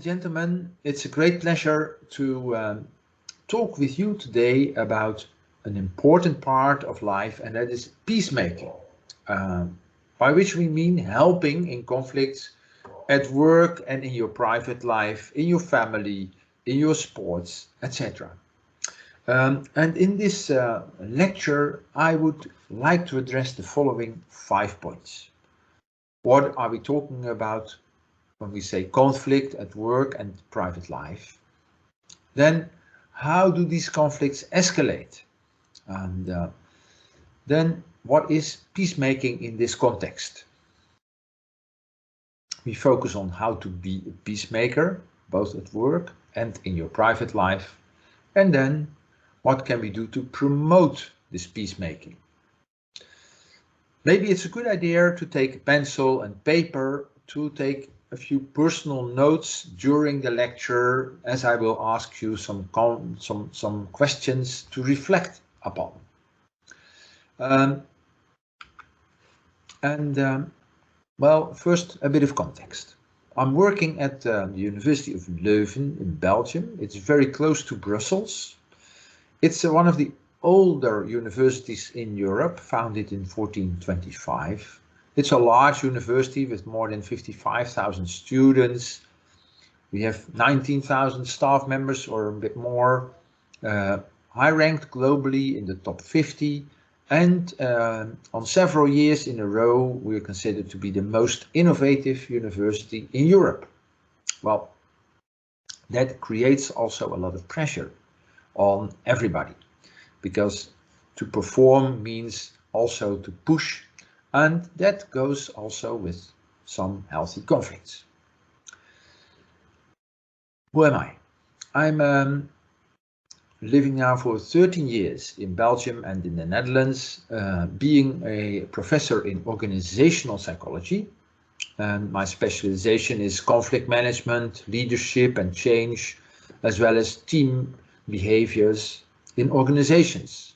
and gentlemen, it's a great pleasure to talk with you today about an important part of life, and that is peacemaking, by which we mean helping in conflicts at work and in your private life, in your family, in your sports, etc. And in this lecture, I would like to address the following 5 points. What are we talking about when we say conflict at work and private life? Then, how do these conflicts escalate? And then, what is peacemaking in this context? We focus on how to be a peacemaker, both at work and in your private life. And then, what can we do to promote this peacemaking? Maybe it's a good idea to take a pencil and paper to take a few personal notes during the lecture, as I will ask you some questions to reflect upon. Well, first a bit of context. I'm working at the University of Leuven in Belgium. It's very close to Brussels. It's one of the older universities in Europe, founded in 1425. It's a large university with more than 55,000 students. We have 19,000 staff members or a bit more, high ranked globally in the top 50, and on several years in a row we are considered to be the most innovative university in Europe. Well, that creates also a lot of pressure on everybody, because to perform means also to push, and that goes also with some healthy conflicts. Who am I? I'm living now for 13 years in Belgium and in the Netherlands, being a professor in organizational psychology, and my specialization is conflict management, leadership and change, as well as team behaviors in organizations.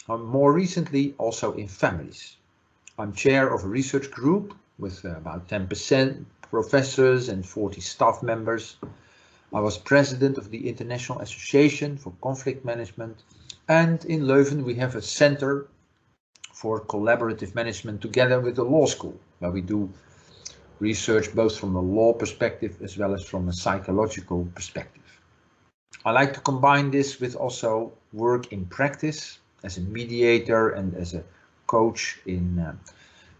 More recently, also in families. I'm chair of a research group with about 10% professors and 40 staff members. I was president of the International Association for Conflict Management, and in Leuven we have a center for collaborative management together with the law school, where we do research both from a law perspective as well as from a psychological perspective. I like to combine this with also work in practice as a mediator and as a coach in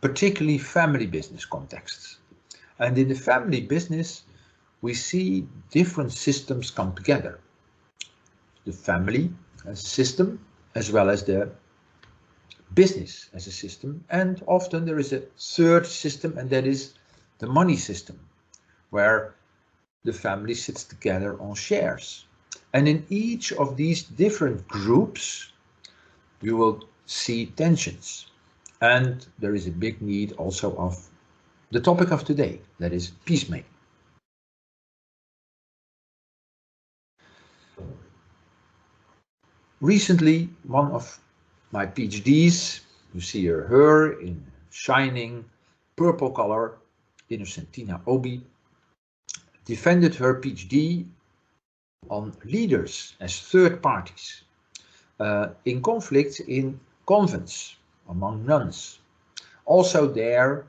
particularly family business contexts. And in the family business, we see different systems come together. The family as a system, as well as the business as a system. And often there is a third system, and that is the money system, where the family sits together on shares. And in each of these different groups, you will see tensions. And there is a big need also of the topic of today, that is peacemaking. Recently, one of my PhDs, you see her in shining purple color, Innocentina Obi, defended her PhD on leaders as third parties in conflicts in convents among nuns. Also there,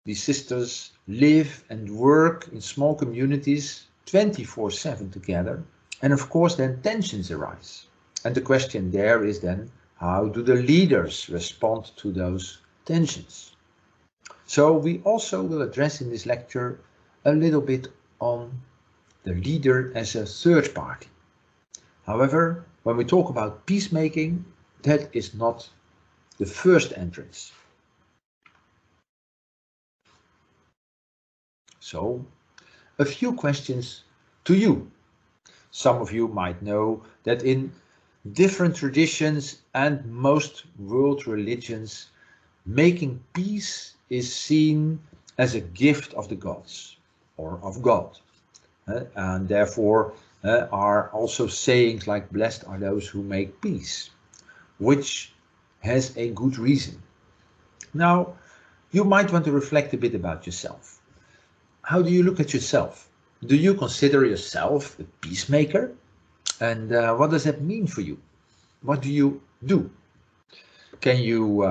the sisters live and work in small communities 24/7 together, and of course then tensions arise. And the question there is then, how do the leaders respond to those tensions? So we also will address in this lecture a little bit on the leader as a third party. However, when we talk about peacemaking, that is not the first entrance. So, a few questions to you. Some of you might know that in different traditions and most world religions, making peace is seen as a gift of the gods or of God. And therefore are also sayings like blessed are those who make peace, which has a good reason. Now, you might want to reflect a bit about yourself. How do you look at yourself? Do you consider yourself a peacemaker? And what does that mean for you? What do you do? Can you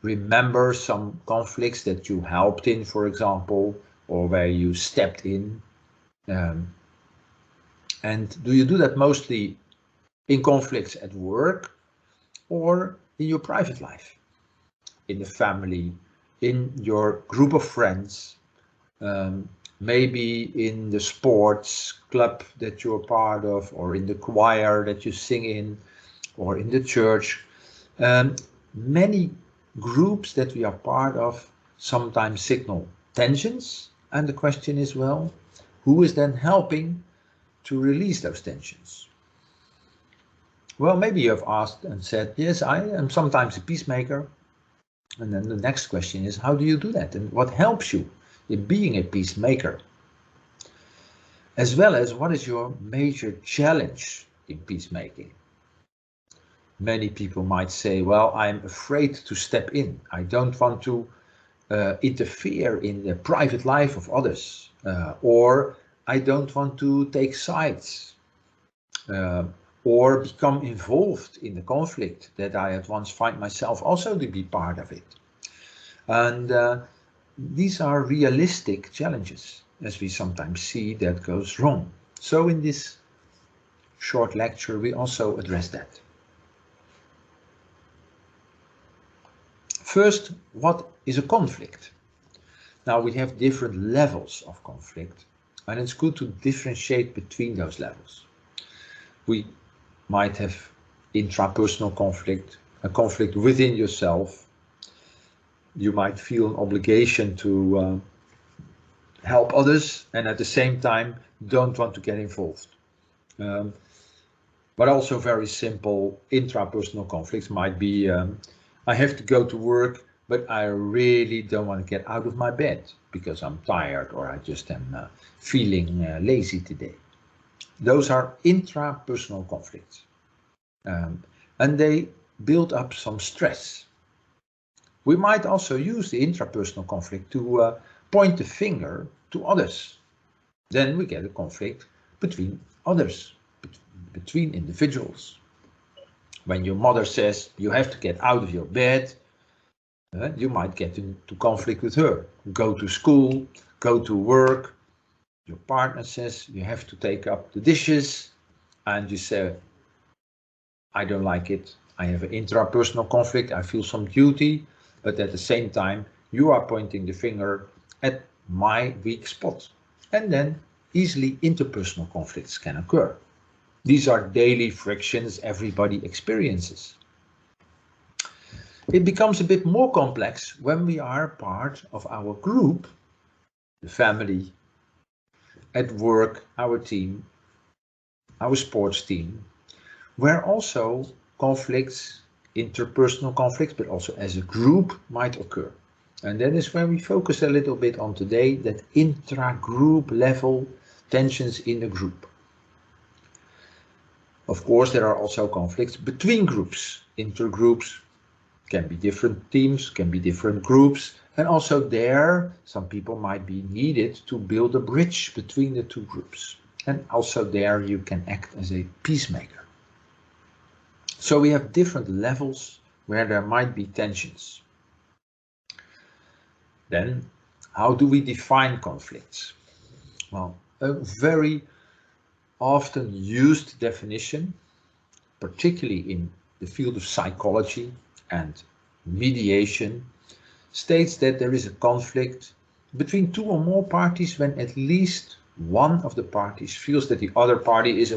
remember some conflicts that you helped in, for example, or where you stepped in? And do you do that mostly in conflicts at work or in your private life, in the family, in your group of friends, maybe in the sports club that you're part of, or in the choir that you sing in, or in the church? Many groups that we are part of sometimes signal tensions, and the question is, well, who is then helping to release those tensions? Well, maybe you have asked and said, yes, I am sometimes a peacemaker. And then the next question is, how do you do that? And what helps you in being a peacemaker? As well as, what is your major challenge in peacemaking? Many people might say, well, I'm afraid to step in. I don't want to interfere in the private life of others. Or I don't want to take sides. Or become involved in the conflict that I at once find myself also to be part of it. And these are realistic challenges, as we sometimes see that goes wrong. So in this short lecture, we also address that. First, what is a conflict? Now, we have different levels of conflict, and it's good to differentiate between those levels. We might have intrapersonal conflict, a conflict within yourself. You might feel an obligation to help others and at the same time don't want to get involved. But also very simple intrapersonal conflicts might be, I have to go to work, but I really don't want to get out of my bed because I'm tired or I just am feeling lazy today. Those are intrapersonal conflicts. And they build up some stress. We might also use the intrapersonal conflict to point the finger to others. Then we get a conflict between others, between individuals. When your mother says you have to get out of your bed, you might get into conflict with her. Go to school, go to work. Your partner says you have to take up the dishes, and you say, I don't like it. I have an intrapersonal conflict. I feel some duty, but at the same time, you are pointing the finger at my weak spot. And then easily interpersonal conflicts can occur. These are daily frictions everybody experiences. It becomes a bit more complex when we are part of our group, the family, at work, our team, our sports team, where also conflicts, interpersonal conflicts, but also as a group might occur. And that is where we focus a little bit on today, that intra-group level tensions in a group. Of course, there are also conflicts between groups. Intergroups can be different teams, can be different groups, and also there some people might be needed to build a bridge between the two groups. And also there you can act as a peacemaker. So we have different levels where there might be tensions. Then, how do we define conflicts? Well, a very often used definition, particularly in the field of psychology and mediation, states that there is a conflict between two or more parties when at least one of the parties feels that the other party is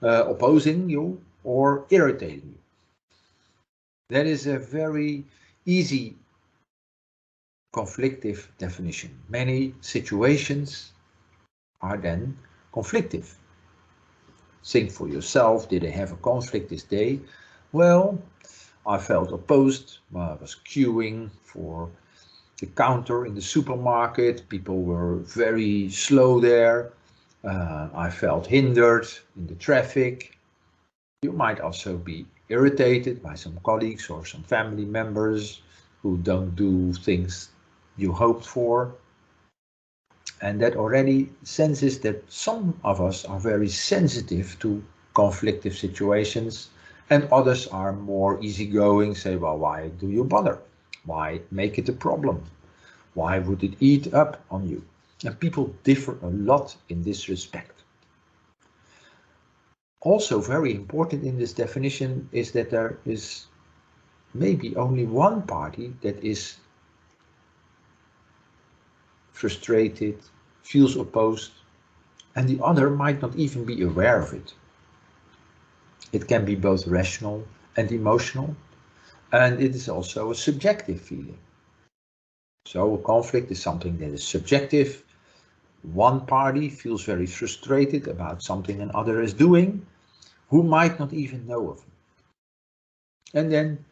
opposing you or irritating you. That is a very easy conflictive definition. Many situations are then conflictive. Think for yourself, did I have a conflict this day? Well, I felt opposed. I was queuing for the counter in the supermarket. People were very slow there. I felt hindered in the traffic. You might also be irritated by some colleagues or some family members who don't do things you hoped for. And that already senses that some of us are very sensitive to conflictive situations, and others are more easygoing, say, well, why do you bother? Why make it a problem? Why would it eat up on you? And people differ a lot in this respect. Also very important in this definition is that there is maybe only one party that is frustrated, feels opposed, and the other might not even be aware of it. It can be both rational and emotional, and it is also a subjective feeling. So a conflict is something that is subjective. One party feels very frustrated about something another is doing, who might not even know of it. And then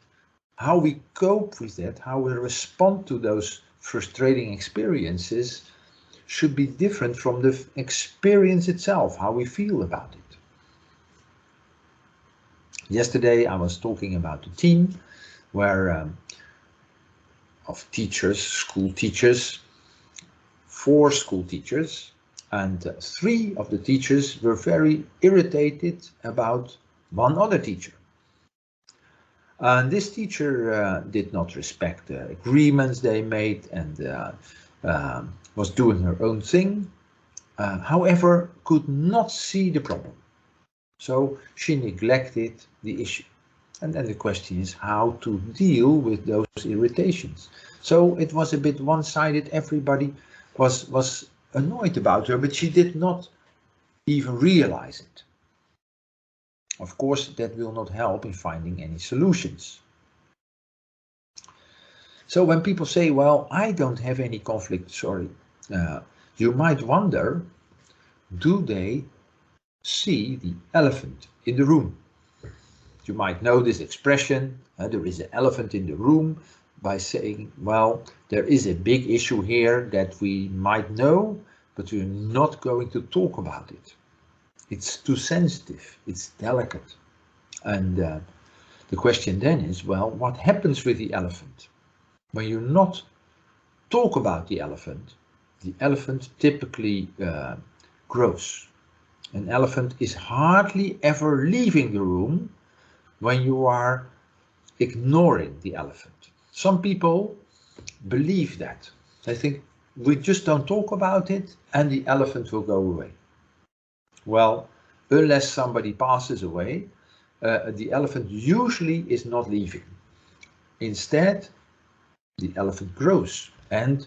how we cope with that, how we respond to those frustrating experiences should be different from the experience itself, how we feel about it. Yesterday I was talking about a team where of teachers, school teachers, 4 school teachers, and 3 of the teachers were very irritated about one other teacher. And this teacher did not respect the agreements they made and was doing her own thing, however, could not see the problem. So she neglected the issue. And then the question is how to deal with those irritations. So it was a bit one-sided. Everybody was annoyed about her, but she did not even realize it. Of course, that will not help in finding any solutions. So when people say, well, I don't have any conflict, you might wonder, do they see the elephant in the room? You might know this expression, there is an elephant in the room, by saying, well, there is a big issue here that we might know, but we're not going to talk about it. It's too sensitive, it's delicate. And the question then is, well, what happens with the elephant? When you not talk about the elephant typically grows. An elephant is hardly ever leaving the room when you are ignoring the elephant. Some people believe that. They think we just don't talk about it and the elephant will go away. Well, unless somebody passes away, the elephant usually is not leaving. Instead, the elephant grows and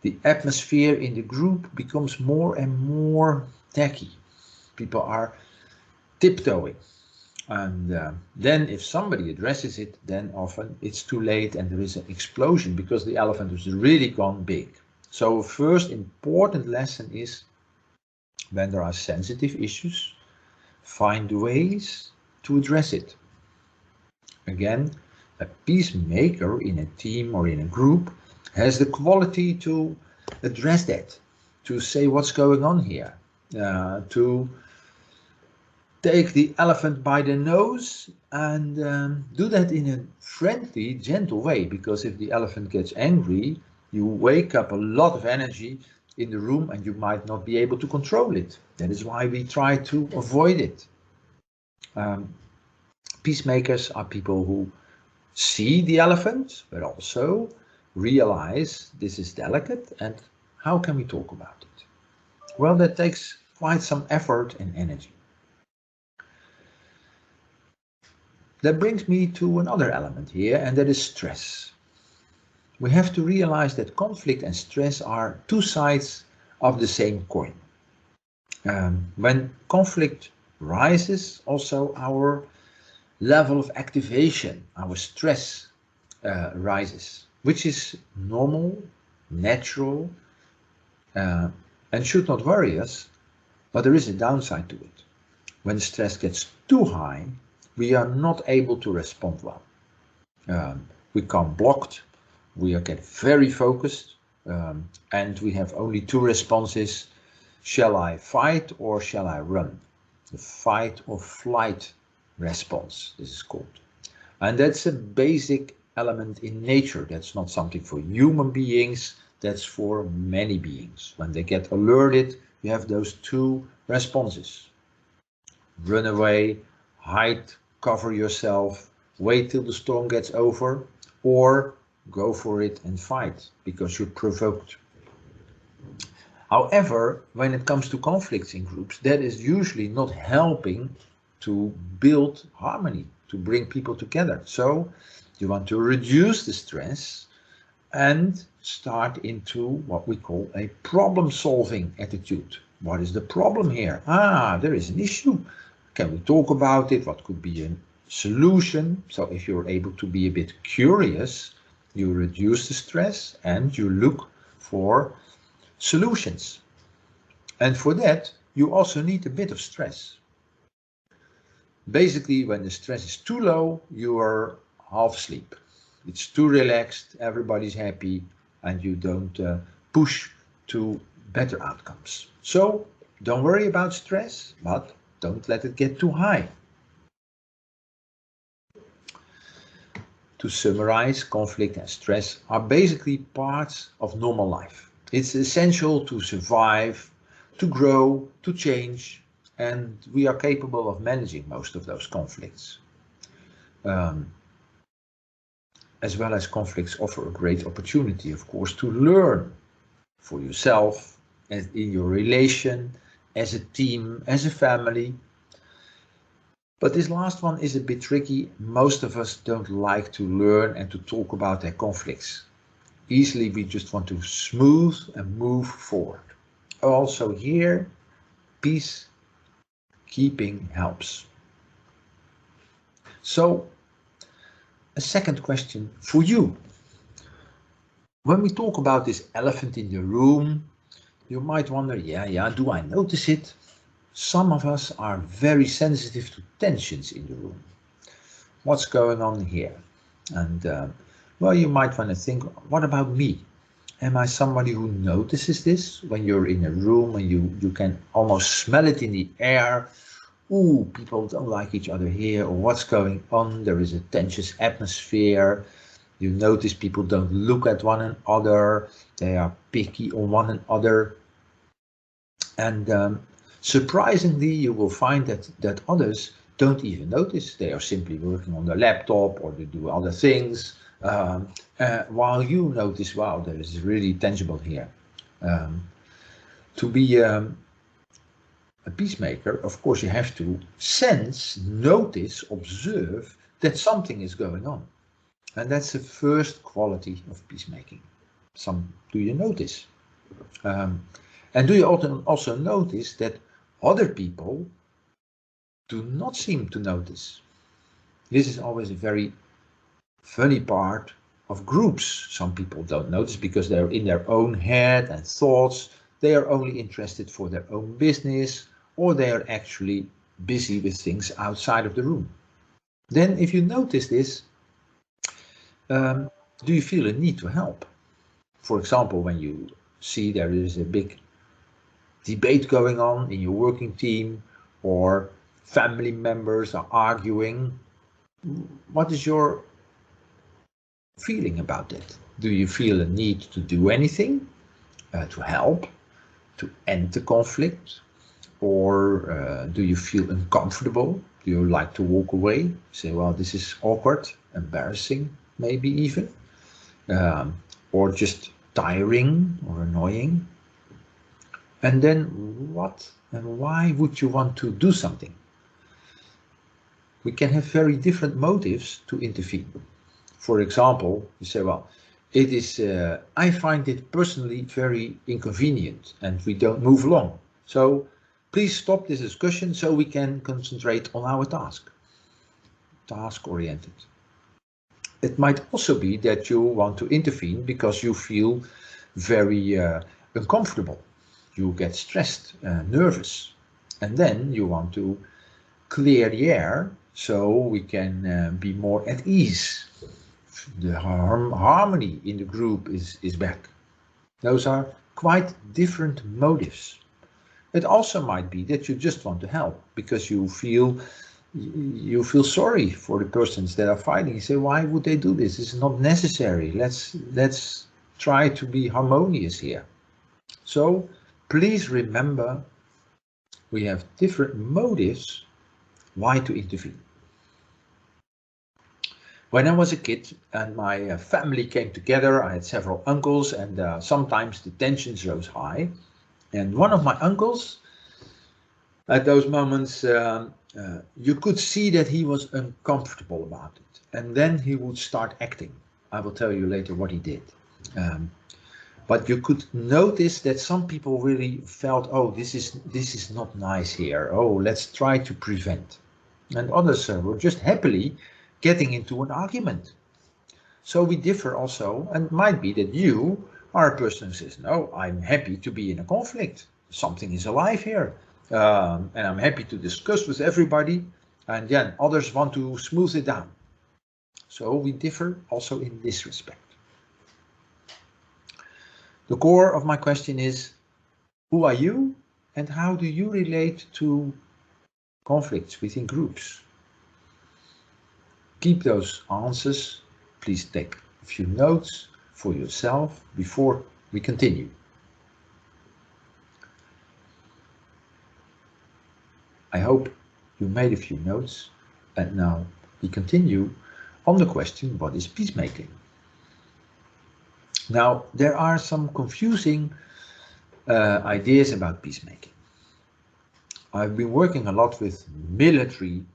the atmosphere in the group becomes more and more tacky. People are tiptoeing. And then if somebody addresses it, then often it's too late and there is an explosion because the elephant has really gone big. So first important lesson is, when there are sensitive issues, find ways to address it. Again, a peacemaker in a team or in a group has the quality to address that, to say what's going on here, to take the elephant by the nose and do that in a friendly, gentle way, because if the elephant gets angry, you wake up a lot of energy in the room and you might not be able to control it. That is why we try to avoid it. Peacemakers are people who see the elephant, but also realize this is delicate and how can we talk about it? Well, that takes quite some effort and energy. That brings me to another element here, and that is stress. We have to realize that conflict and stress are 2 sides of the same coin. When conflict rises, also our level of activation, our stress rises, which is normal, natural, and should not worry us, but there is a downside to it. When stress gets too high, we are not able to respond well. We become blocked, we get very focused, and we have only 2 responses. Shall I fight or shall I run? The fight or flight response, this is called. And that's a basic element in nature. That's not something for human beings, That's for many beings. When they get alerted, you have those two responses. Run away, hide, cover yourself, wait till the storm gets over, or go for it and fight because you're provoked. However, when it comes to conflicts in groups, that is usually not helping to build harmony, to bring people together. So you want to reduce the stress and start into what we call a problem-solving attitude. What is the problem here? There is an issue. Can we talk about it? What could be a solution? So if you're able to be a bit curious, you reduce the stress and you look for solutions. And for that, you also need a bit of stress. Basically, when the stress is too low, you are half asleep. It's too relaxed, everybody's happy, and you don't push to better outcomes. So don't worry about stress, but don't let it get too high. To summarize, conflict and stress are basically parts of normal life. It's essential to survive, to grow, to change, and we are capable of managing most of those conflicts. As well as conflicts offer a great opportunity, of course, to learn for yourself, and in your relation, as a team, as a family. But this last one is a bit tricky. Most of us don't like to learn and to talk about their conflicts. Easily we just want to smooth and move forward. Also here, peacekeeping helps. So, a second question for you. When we talk about this elephant in the room, you might wonder, yeah, do I notice it? Some of us are very sensitive to tensions in the room. What's going on here? And well, you might want to think, what about me? Am I somebody who notices this when you're in a room and you can almost smell it in the air? Ooh, people don't like each other here, or what's going on? There is a tense atmosphere. You notice people don't look at one another. They are picky on one another. And surprisingly, you will find that others don't even notice. They are simply working on their laptop or they do other things. While you notice, wow, there is really tangible here. To be a peacemaker, of course, you have to sense, notice, observe that something is going on. And that's the first quality of peacemaking. Do you notice? And do you also notice that other people do not seem to notice? This is always a very funny part of groups. Some people don't notice because they're in their own head and thoughts. They are only interested for their own business, or they are actually busy with things outside of the room. Then if you notice this, do you feel a need to help? For example, when you see there is a big debate going on in your working team, or family members are arguing, what is your feeling about that? Do you feel a need to do anything, to help, to end the conflict? Or do you feel uncomfortable? Do you like to walk away? Say, well, this is awkward, embarrassing, maybe even, or just tiring or annoying. And then what and why would you want to do something? We can have very different motives to intervene. For example, you say, well, it is, I find it personally very inconvenient and we don't move along. So please stop this discussion so we can concentrate on our task. Task-oriented. It might also be that you want to intervene because you feel very uncomfortable. You get stressed, nervous, and then you want to clear the air so we can be more at ease. The harmony in the group is back. Those are quite different motives. It also might be that you just want to help because you feel sorry for the persons that are fighting. You say, why would they do this? It's not necessary. Let's try to be harmonious here. So please remember, we have different motives why to intervene. When I was a kid and my family came together, I had several uncles, and sometimes the tensions rose high. And one of my uncles, at those moments, you could see that he was uncomfortable about it. And then he would start acting. I will tell you later what he did. But you could notice that some people really felt, oh, this is not nice here. Oh, let's try to prevent. And others were just happily getting into an argument. So we differ also, and it might be that you are a person who says, no, I'm happy to be in a conflict. Something is alive here. And I'm happy to discuss with everybody. And then others want to smooth it down. So we differ also in this respect. The core of my question is, who are you and how do you relate to conflicts within groups? Keep those answers. Please take a few notes for yourself before we continue. I hope you made a few notes, and now we continue on the question, what is peacemaking? Now, there are some confusing ideas about peacemaking. I've been working a lot with military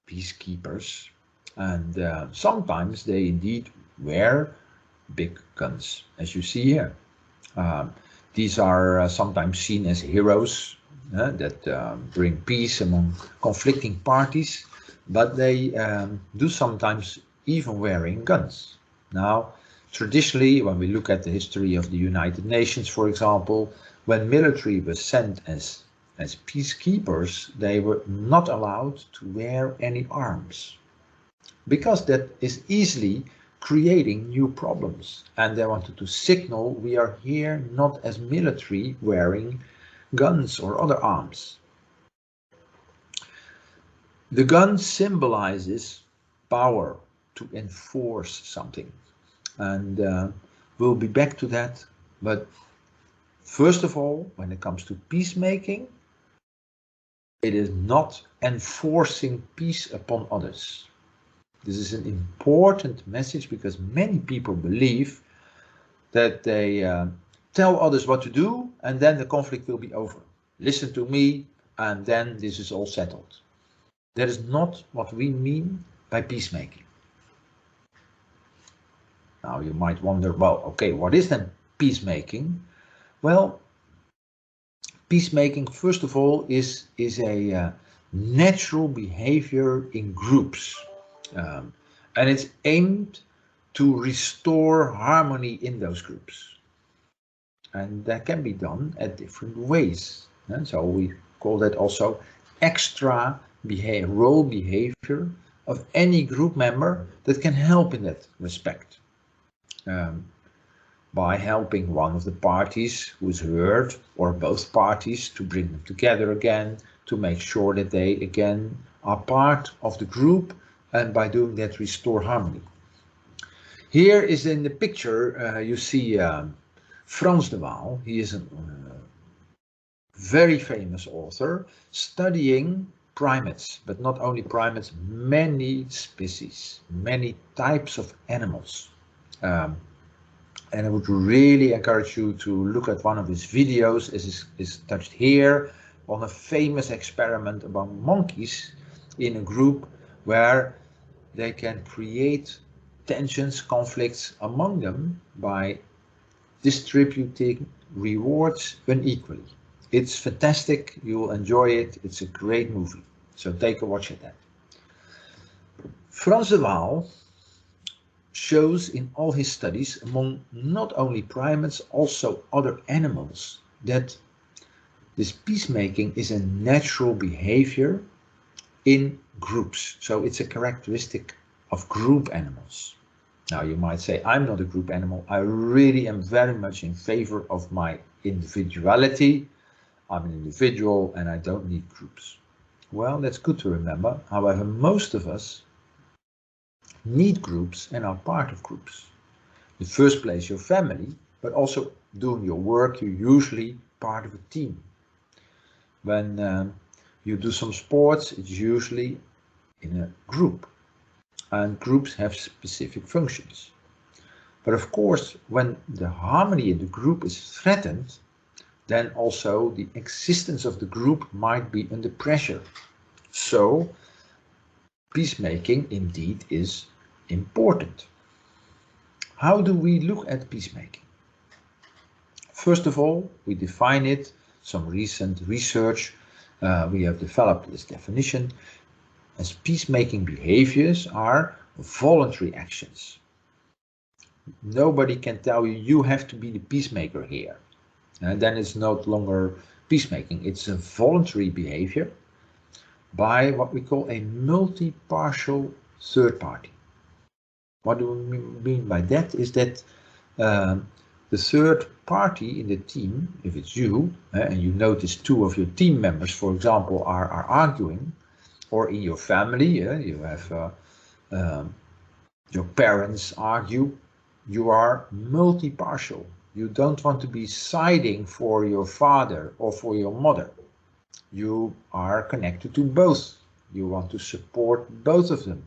peacekeepers, and sometimes they indeed wear big guns, as you see here. These are sometimes seen as heroes that bring peace among conflicting parties, but they do sometimes even wearing guns. Now, traditionally, when we look at the history of the United Nations, for example, when military was sent as peacekeepers, they were not allowed to wear any arms, because that is easily creating new problems. And they wanted to signal, we are here not as military wearing guns or other arms. The gun symbolizes power to enforce something. And we'll be back to that. But first of all, when it comes to peacemaking, it is not enforcing peace upon others. This is an important message because many people believe that they tell others what to do and then the conflict will be over. Listen to me and then this is all settled. That is not what we mean by peacemaking. Now you might wonder, well, okay, what is then peacemaking? Well, peacemaking, first of all, is a natural behavior in groups. And it's aimed to restore harmony in those groups. And that can be done at different ways. And so we call that also extra role behavior of any group member that can help in that respect. By helping one of the parties who is hurt, or both parties, to bring them together again, to make sure that they again are part of the group, and by doing that restore harmony. Here is in the picture, you see Frans de Waal. He is a very famous author studying primates, but not only primates, many species, many types of animals. And I would really encourage you to look at one of his videos, as is touched here, on a famous experiment among monkeys in a group where they can create tensions, conflicts among them by distributing rewards unequally. It's fantastic, you'll enjoy it, it's a great movie. So take a watch at that. Frans de Waal shows in all his studies among not only primates, also other animals, that this peacemaking is a natural behavior in groups. So it's a characteristic of group animals. Now you might say, I'm not a group animal. I really am very much in favor of my individuality. I'm an individual and I don't need groups. Well, that's good to remember. However, most of us need groups and are part of groups. In the first place, your family, but also doing your work, you're usually part of a team. When you do some sports, it's usually in a group, and groups have specific functions. But of course, when the harmony in the group is threatened, then also the existence of the group might be under pressure. So, peacemaking indeed is important. How do we look at peacemaking? First of all, we define it. Some recent research we have developed this definition as peacemaking behaviors are voluntary actions. Nobody can tell you, you have to be the peacemaker here. And then it's no longer peacemaking. It's a voluntary behavior by what we call a multi-partial third party. What do we mean by that? Is that the third party in the team, if it's you, and you notice two of your team members, for example, are arguing, or in your family, you have your parents argue, you are multi-partial. You don't want to be siding for your father or for your mother. You are connected to both. You want to support both of them.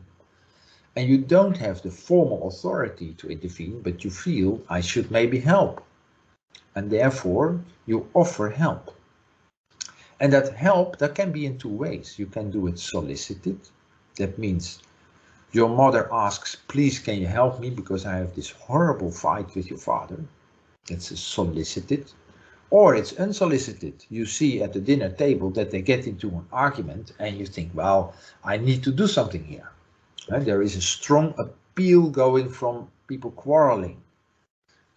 And you don't have the formal authority to intervene, but you feel I should maybe help. And therefore you offer help. And that help, that can be in two ways. You can do it solicited. That means your mother asks, please can you help me because I have this horrible fight with your father. That's a solicited. Or it's unsolicited. You see at the dinner table that they get into an argument and you think, well, I need to do something here. And there is a strong appeal going from people quarreling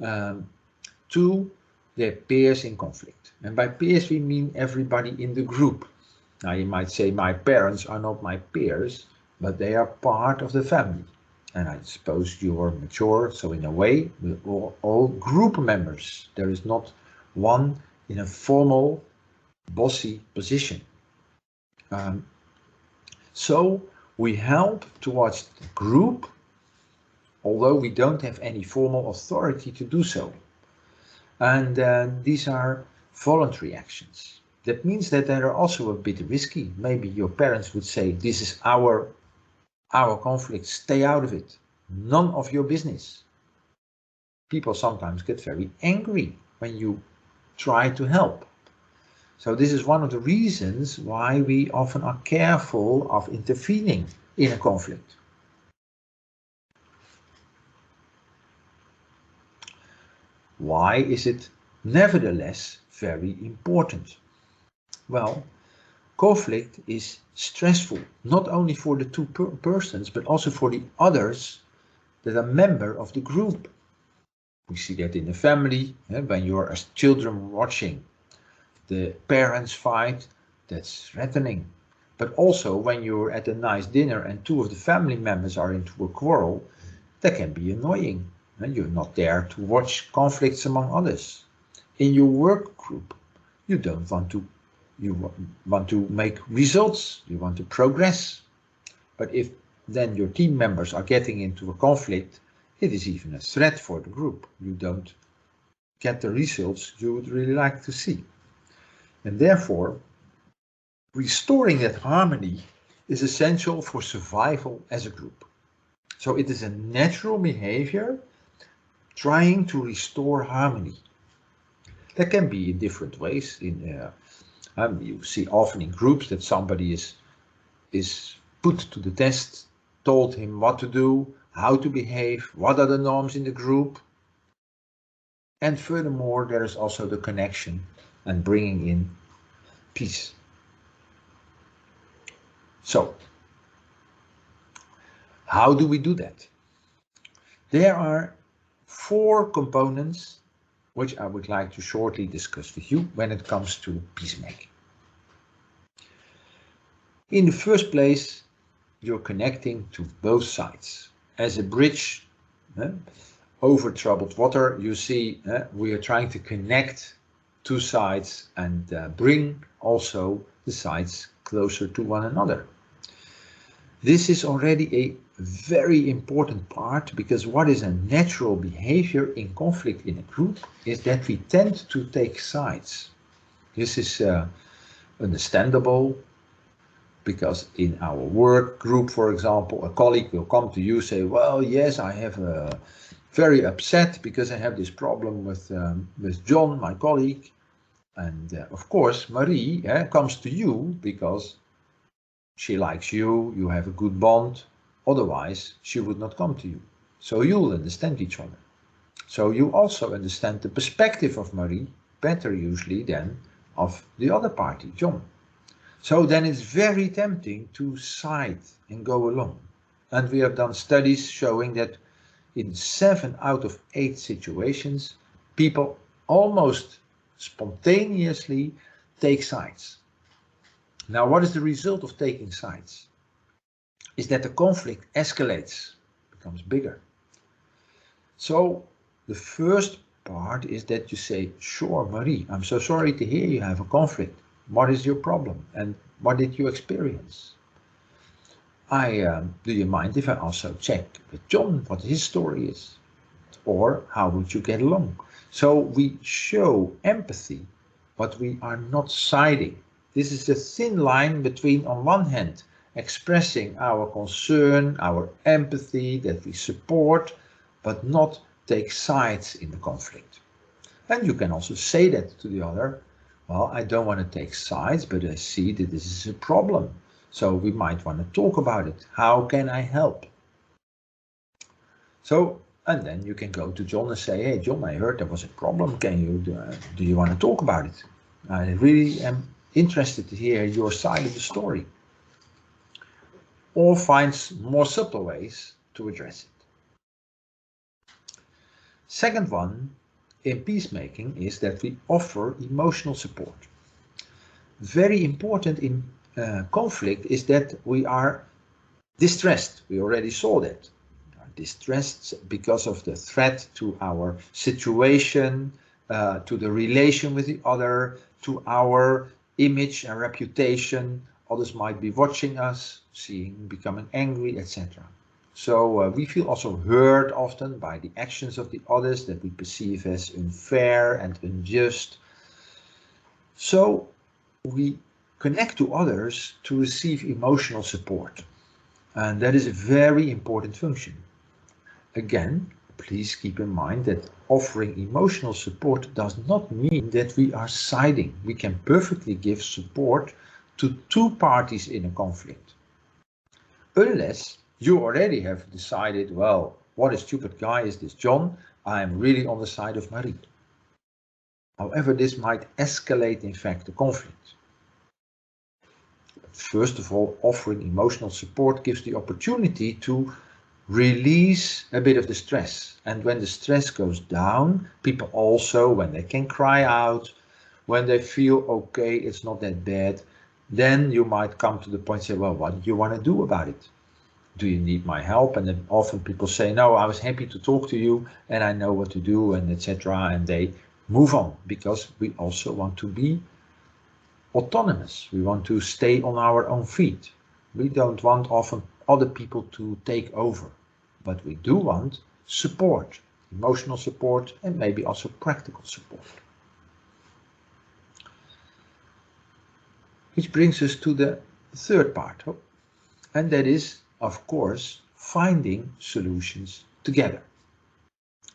to their peers in conflict. And by peers we mean everybody in the group. Now you might say my parents are not my peers, but they are part of the family. And I suppose you are mature, so in a way we're all group members. There is not one in a formal bossy position. So we help towards the group, although we don't have any formal authority to do so. And these are voluntary actions. That means that they are also a bit risky. Maybe your parents would say, this is our conflict, stay out of it. None of your business. People sometimes get very angry when you try to help. So this is one of the reasons why we often are careful of intervening in a conflict. Why is it nevertheless very important? Well, conflict is stressful, not only for the two persons, but also for the others that are member of the group. We see that in the family, when you are as children watching the parents fight, that's threatening. But also when you're at a nice dinner and two of the family members are into a quarrel, that can be annoying. And you're not there to watch conflicts among others. In your work group, you don't want to, you want to make results, you want to progress. But if then your team members are getting into a conflict, it is even a threat for the group. You don't get the results you would really like to see. And therefore, restoring that harmony is essential for survival as a group. So it is a natural behavior trying to restore harmony. That can be in different ways. You see often in groups that somebody is put to the test, told him what to do, how to behave, what are the norms in the group. And furthermore, there is also the connection and bringing in peace. So, how do we do that? There are 4 components which I would like to shortly discuss with you when it comes to peacemaking. In the first place, you're connecting to both sides. As a bridge over troubled water, you see we are trying to connect 2 sides and bring also the sides closer to one another. This is already a very important part, because what is a natural behavior in conflict in a group is that we tend to take sides. This is understandable, because in our work group, for example, a colleague will come to you, say, well, yes, I have very upset because I have this problem with John, my colleague. And of course, Marie comes to you because she likes you, you have a good bond. Otherwise, she would not come to you. So you'll understand each other. So you also understand the perspective of Marie better usually than of the other party, John. So then it's very tempting to side and go along. And we have done studies showing that in 7 out of 8 situations, people almost spontaneously take sides. Now, what is the result of taking sides? Is that the conflict escalates, becomes bigger. So the first part is that you say, sure, Marie, I'm so sorry to hear you have a conflict. What is your problem and what did you experience? Do you mind if I also check with John what his story is? Or how would you get along? So we show empathy, but we are not siding. This is a thin line between, on one hand, expressing our concern, our empathy, that we support, but not take sides in the conflict. And you can also say that to the other, well, I don't want to take sides, but I see that this is a problem. So we might want to talk about it. How can I help? So, and then you can go to John and say, hey, John, I heard there was a problem. Do you want to talk about it? I really am interested to hear your side of the story. Or find more subtle ways to address it. Second one in peacemaking is that we offer emotional support. Very important in conflict is that we are distressed. We already saw that. We are distressed because of the threat to our situation, to the relation with the other, to our image and reputation. Others might be watching us, becoming angry, etc. So we feel also hurt often by the actions of the others that we perceive as unfair and unjust. So we connect to others to receive emotional support. And that is a very important function. Again, please keep in mind that offering emotional support does not mean that we are siding. We can perfectly give support to 2 parties in a conflict. Unless you already have decided, well, what a stupid guy is this John? I'm really on the side of Marie. However, this might escalate, in fact, the conflict. First of all, offering emotional support gives the opportunity to release a bit of the stress. And when the stress goes down, people also, when they can cry out, when they feel, okay, it's not that bad, then you might come to the point and say, well, what do you want to do about it? Do you need my help? And then often people say, no, I was happy to talk to you and I know what to do, and etc. And they move on, because we also want to be autonomous. We want to stay on our own feet. We don't want often other people to take over, but we do want support, emotional support, and maybe also practical support. Which brings us to the third part, and that is, of course, finding solutions together.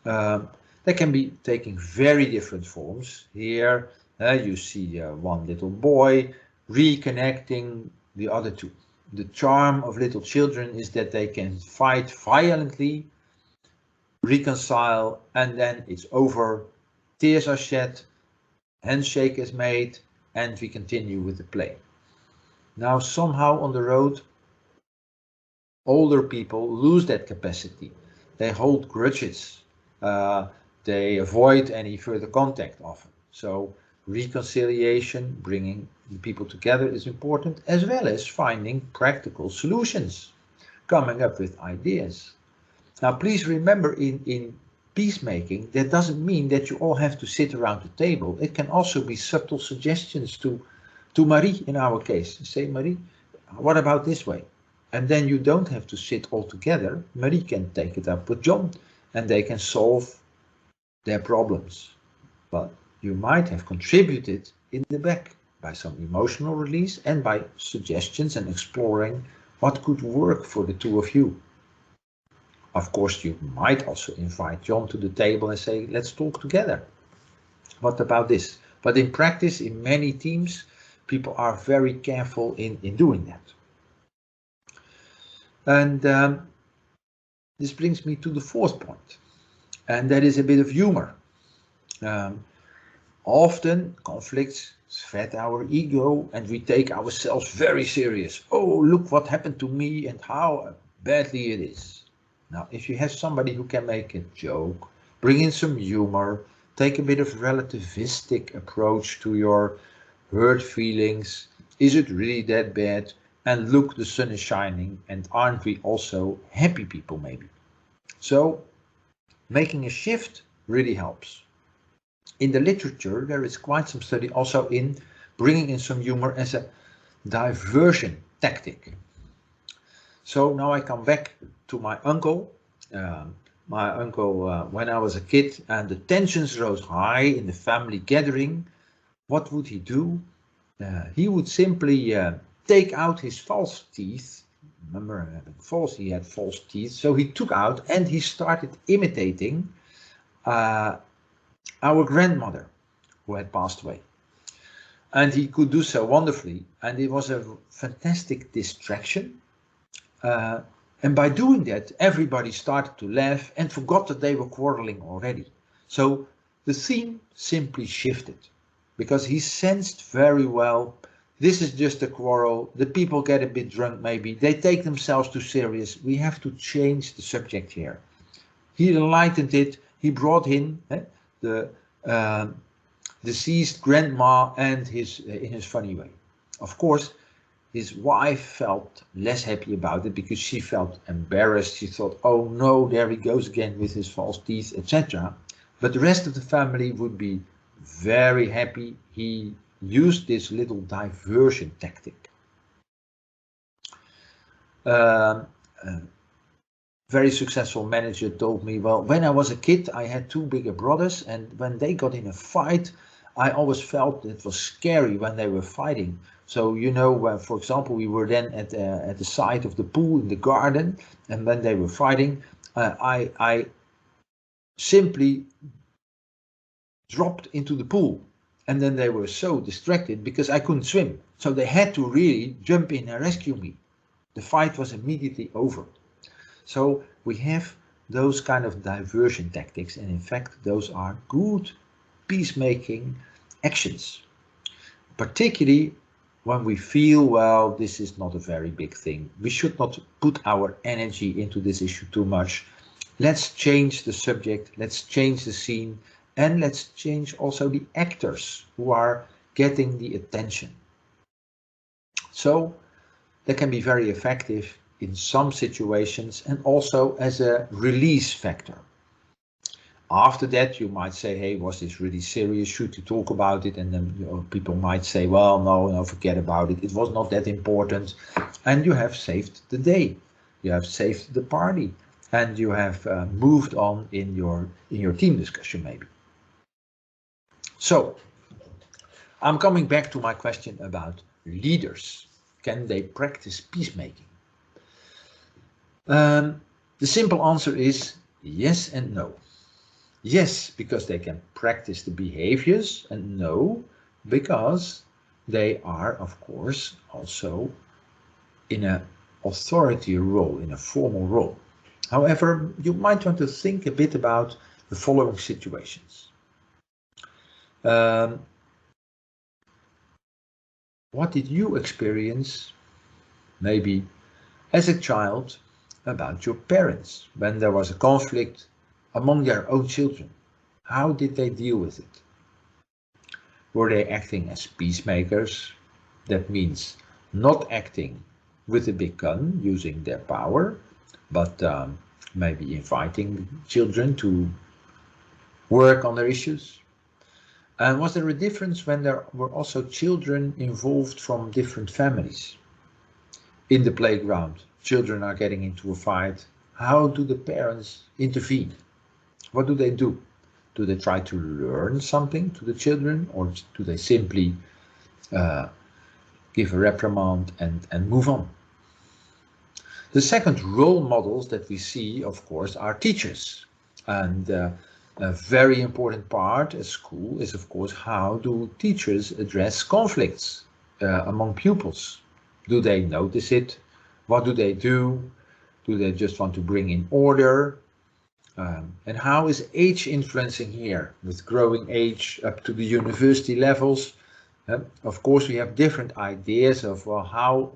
They can be taking very different forms. Here you see one little boy reconnecting the other 2. The charm of little children is that they can fight violently, reconcile, and then it's over. Tears are shed, handshake is made, and we continue with the play. Now, somehow on the road, older people lose that capacity. They hold grudges. They avoid any further contact often. So reconciliation, bringing the people together, is important, as well as finding practical solutions, coming up with ideas. Now, please remember, in peacemaking, that doesn't mean that you all have to sit around the table. It can also be subtle suggestions to Marie, in our case. Say, Marie, what about this way? And then you don't have to sit all together. Marie can take it up with John and they can solve their problems. But you might have contributed in the back by some emotional release and by suggestions and exploring what could work for the two of you. Of course, you might also invite John to the table and say, let's talk together. What about this? But in practice, in many teams, people are very careful in doing that. And this brings me to the fourth point, and that is a bit of humor. Often conflicts fed our ego and we take ourselves very serious. Oh, look what happened to me and how badly it is. Now, if you have somebody who can make a joke, bring in some humor, take a bit of relativistic approach to your hurt feelings. Is it really that bad? And look, the sun is shining, and aren't we also happy people maybe? So making a shift really helps. In the literature, there is quite some study also in bringing in some humor as a diversion tactic. So now I come back to my uncle. When I was a kid and the tensions rose high in the family gathering, what would he do? He would simply take out his false teeth. Remember, he had false teeth. So he took out and he started imitating our grandmother who had passed away. And he could do so wonderfully. And it was a fantastic distraction. And by doing that, everybody started to laugh and forgot that they were quarreling already. So the theme simply shifted because he sensed very well, this is just a quarrel. The people get a bit drunk maybe. They take themselves too serious. We have to change the subject here. He enlightened it. He brought in the deceased grandma and in his funny way. Of course, his wife felt less happy about it because she felt embarrassed. She thought, oh no, there he goes again with his false teeth, etc. But the rest of the family would be very happy. He used this little diversion tactic. Very successful manager told me, well, when I was a kid, I had two bigger brothers, and when they got in a fight, I always felt it was scary when they were fighting. So, you know, for example, we were then at the side of the pool in the garden, and when they were fighting, I simply dropped into the pool. And then they were so distracted because I couldn't swim. So they had to really jump in and rescue me. The fight was immediately over. So we have those kind of diversion tactics, and in fact, those are good peacemaking actions. Particularly when we feel, well, this is not a very big thing. We should not put our energy into this issue too much. Let's change the subject, let's change the scene, and let's change also the actors who are getting the attention. So that can be very effective in some situations and also as a release factor. After that, you might say, hey, was this really serious? Should you talk about it? And then people might say, well, no, forget about it. It was not that important. And you have saved the day. You have saved the party. And you have moved on in your team discussion, maybe. So, I'm coming back to my question about leaders. Can they practice peacemaking? The simple answer is yes and no. Yes, because they can practice the behaviors, and no, because they are, of course, also in an authority role, in a formal role. However, you might want to think a bit about the following situations. What did you experience, maybe as a child, about your parents when there was a conflict among their own children? How did they deal with it? Were they acting as peacemakers? That means not acting with a big gun, using their power, but maybe inviting children to work on their issues. And was there a difference when there were also children involved from different families in the playground, children are getting into a fight, how do the parents intervene? What do they do? Do they try to learn something to the children, or do they simply give a reprimand and move on? The second role models that we see, of course, are teachers. And a very important part at school is, of course, how do teachers address conflicts among pupils? Do they notice it? What do they do? Do they just want to bring in order? And how is age influencing here with growing age up to the university levels? Of course, we have different ideas of how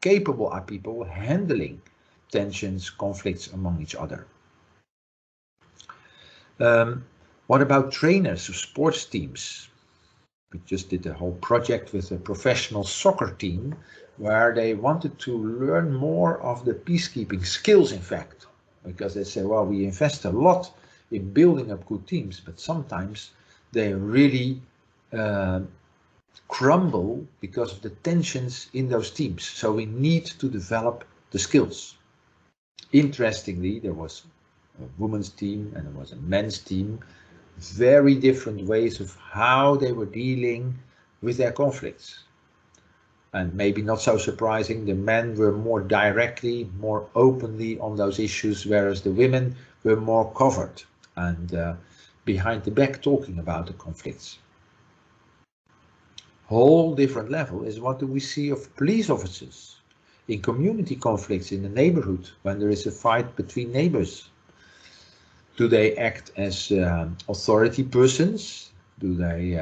capable are people handling tensions, conflicts among each other. What about trainers of sports teams? We just did a whole project with a professional soccer team where they wanted to learn more of the peacekeeping skills, in fact, because they say, well, we invest a lot in building up good teams, but sometimes they really crumble because of the tensions in those teams. So we need to develop the skills. Interestingly, there was a women's team and there was a men's team, very different ways of how they were dealing with their conflicts. And maybe not so surprising, the men were more directly, more openly on those issues, whereas the women were more covered and behind the back talking about the conflicts. Whole different level is what do we see of police officers in community conflicts in the neighborhood when there is a fight between neighbors. Do they act as authority persons? Do they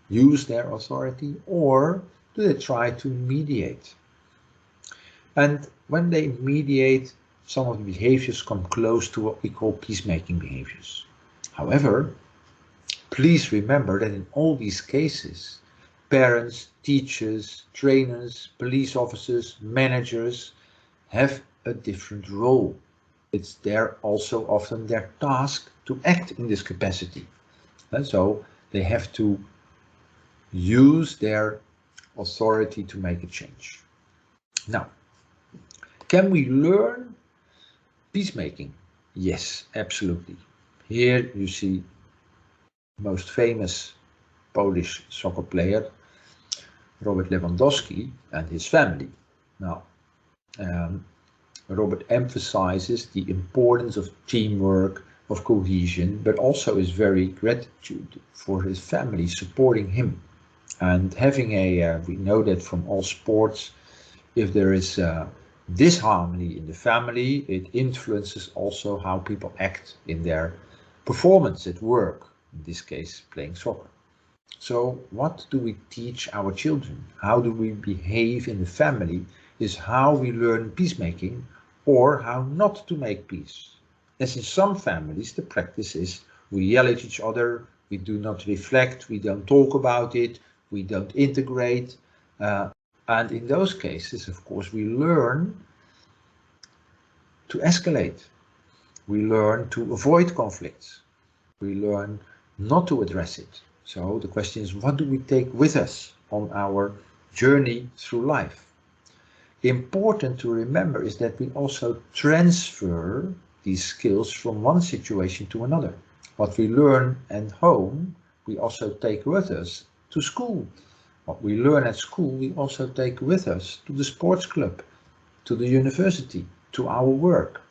use their authority, or do they try to mediate? And when they mediate, some of the behaviors come close to what we call peacemaking behaviors. However, please remember that in all these cases, parents, teachers, trainers, police officers, managers have a different role. It's also often their task to act in this capacity. And so they have to use their authority to make a change. Now, can we learn peacemaking? Yes, absolutely. Here you see most famous Polish soccer player, Robert Lewandowski, and his family. Now, Robert emphasizes the importance of teamwork, of cohesion, but also is very grateful for his family supporting him. And having we know that from all sports, if there is disharmony in the family, it influences also how people act in their performance at work, in this case playing soccer. So what do we teach our children? How do we behave in the family is how we learn peacemaking or how not to make peace. As in some families, the practice is we yell at each other, we do not reflect, we don't talk about it, we don't integrate. And in those cases, of course, we learn to escalate. We learn to avoid conflicts. We learn not to address it. So the question is, what do we take with us on our journey through life? Important to remember is that we also transfer these skills from one situation to another. What we learn at home, we also take with us to school. What we learn at school, we also take with us to the sports club, to the university, to our work.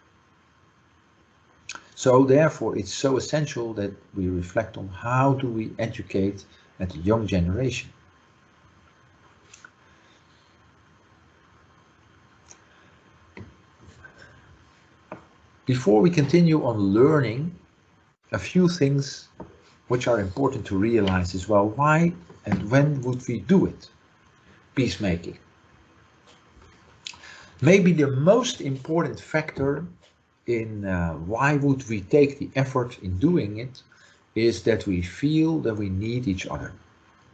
So therefore, it's so essential that we reflect on how do we educate at the young generation. Before we continue on learning, a few things which are important to realize as well. Why and when would we do it? Peacemaking. Maybe the most important factor in why would we take the effort in doing it is that we feel that we need each other.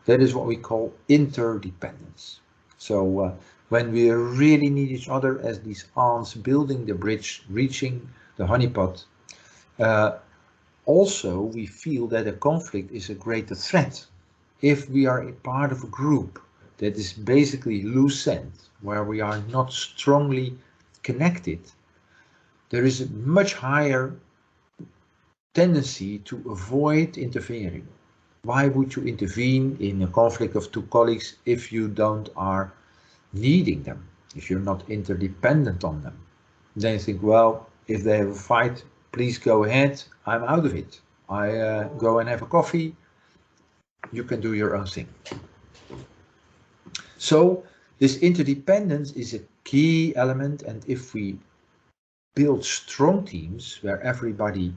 That is what we call interdependence. So when we really need each other as these ants building the bridge, reaching the honeypot, also we feel that a conflict is a greater threat. If we are a part of a group, that is basically loose end, where we are not strongly connected, there is a much higher tendency to avoid interfering. Why would you intervene in a conflict of two colleagues if you don't are needing them, if you're not interdependent on them? Then you think, well, if they have a fight, please go ahead, I'm out of it. I go and have a coffee, you can do your own thing. So this interdependence is a key element, and if we build strong teams where everybody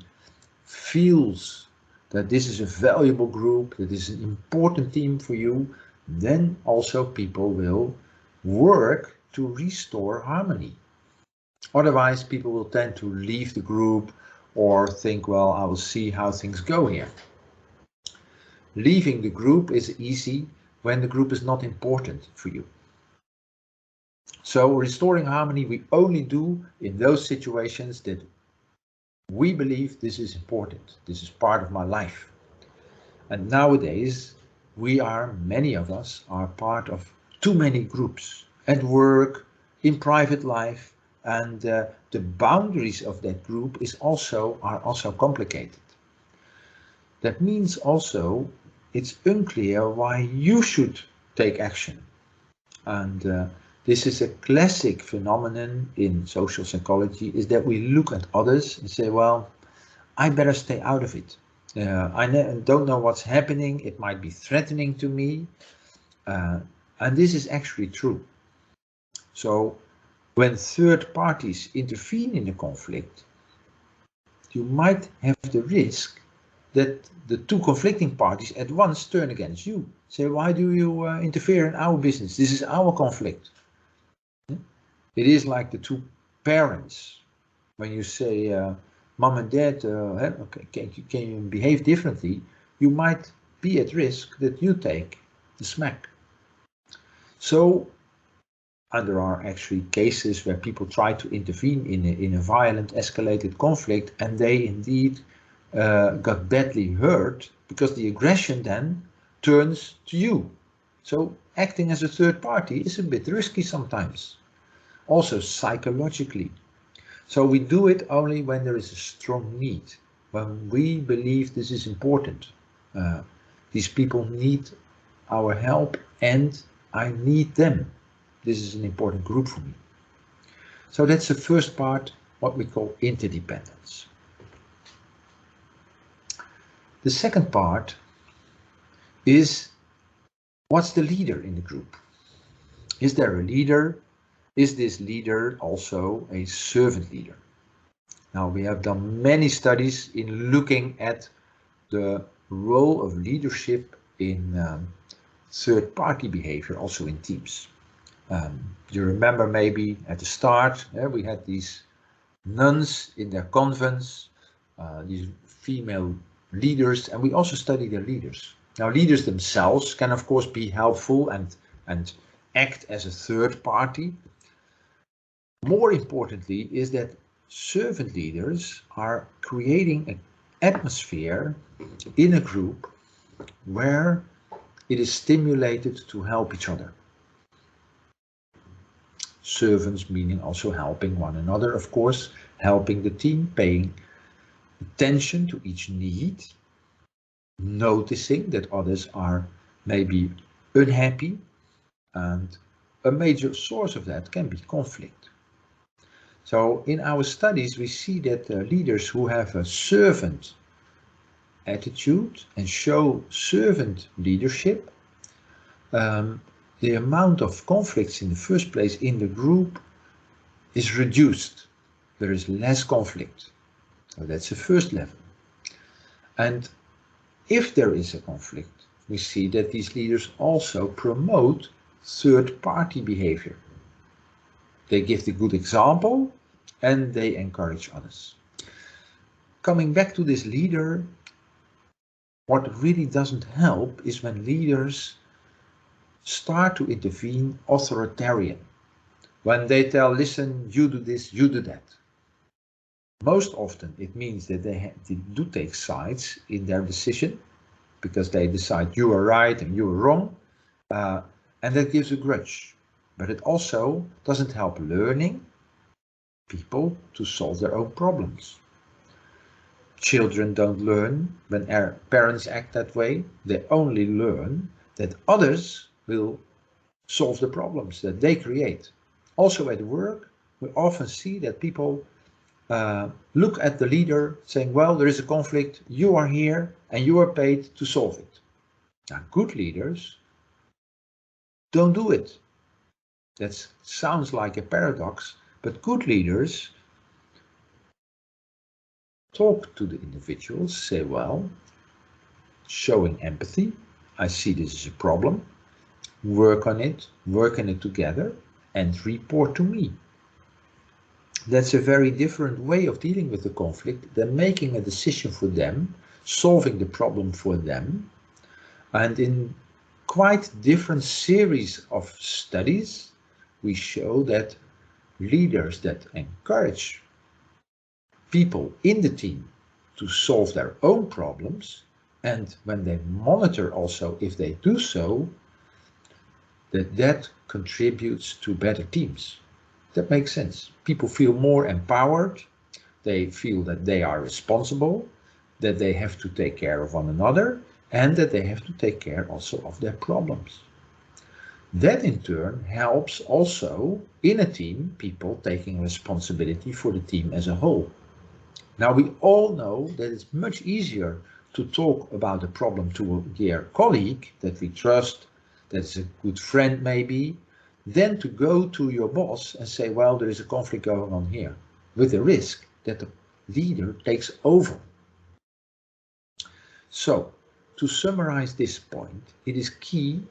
feels that this is a valuable group, that is an important team for you, then also people will work to restore harmony. Otherwise, people will tend to leave the group or think, well, I will see how things go here. Leaving the group is easy when the group is not important for you. So restoring harmony we only do in those situations that we believe this is important, this is part of my life. And nowadays, many of us are part of too many groups at work, in private life, and the boundaries of that group are also complicated. That means also it's unclear why you should take action. And this is a classic phenomenon in social psychology, is that we look at others and say, well, I better stay out of it. I don't know what's happening, it might be threatening to me. And this is actually true. So when third parties intervene in a conflict, you might have the risk that the two conflicting parties at once turn against you. Say, why do you interfere in our business? This is our conflict. It is like the two parents. When you say, mom and dad, okay, can you behave differently? You might be at risk that you take the smack. So, and there are actually cases where people try to intervene in a violent, escalated conflict, and they indeed got badly hurt because the aggression then turns to you. So acting as a third party is a bit risky sometimes, also psychologically. So we do it only when there is a strong need, when we believe this is important. These people need our help and I need them. This is an important group for me. So that's the first part, what we call interdependence. The second part is, what's the leader in the group? Is there a leader? Is this leader also a servant leader? Now, we have done many studies in looking at the role of leadership in third-party behavior, also in teams. You remember maybe at the start, we had these nuns in their convents, these female leaders, and we also study their leaders. Now, leaders themselves can of course be helpful and act as a third party. More importantly is that servant leaders are creating an atmosphere in a group where it is stimulated to help each other. Servants meaning also helping one another, of course, helping the team, paying attention to each need, noticing that others are maybe unhappy, and a major source of that can be conflict. So in our studies we see that leaders who have a servant attitude and show servant leadership, the amount of conflicts in the first place in the group is reduced. There is less conflict. So that's the first level. And if there is a conflict, we see that these leaders also promote third-party behavior. They give the good example and they encourage others. Coming back to this leader, what really doesn't help is when leaders start to intervene authoritarian. When they tell, listen, you do this, you do that. Most often it means that they do take sides in their decision, because they decide you are right and you are wrong. and that gives a grudge. But it also doesn't help learning people to solve their own problems. Children don't learn when parents act that way. They only learn that others will solve the problems that they create. Also at work, we often see that people look at the leader saying, well, there is a conflict, you are here and you are paid to solve it. Now, good leaders don't do it. That sounds like a paradox, but good leaders talk to the individuals, say, well, showing empathy, I see this as a problem, work on it together, and report to me. That's a very different way of dealing with the conflict than making a decision for them, solving the problem for them. And in quite different series of studies, we show that leaders that encourage people in the team to solve their own problems, and when they monitor also if they do so, that contributes to better teams. That makes sense. People feel more empowered. They feel that they are responsible, that they have to take care of one another, and that they have to take care also of their problems. That in turn helps also in a team, people taking responsibility for the team as a whole. Now we all know that it's much easier to talk about a problem to a dear colleague that we trust, that's a good friend maybe, than to go to your boss and say, well, there is a conflict going on here, with the risk that the leader takes over. So, to summarize this point, it is key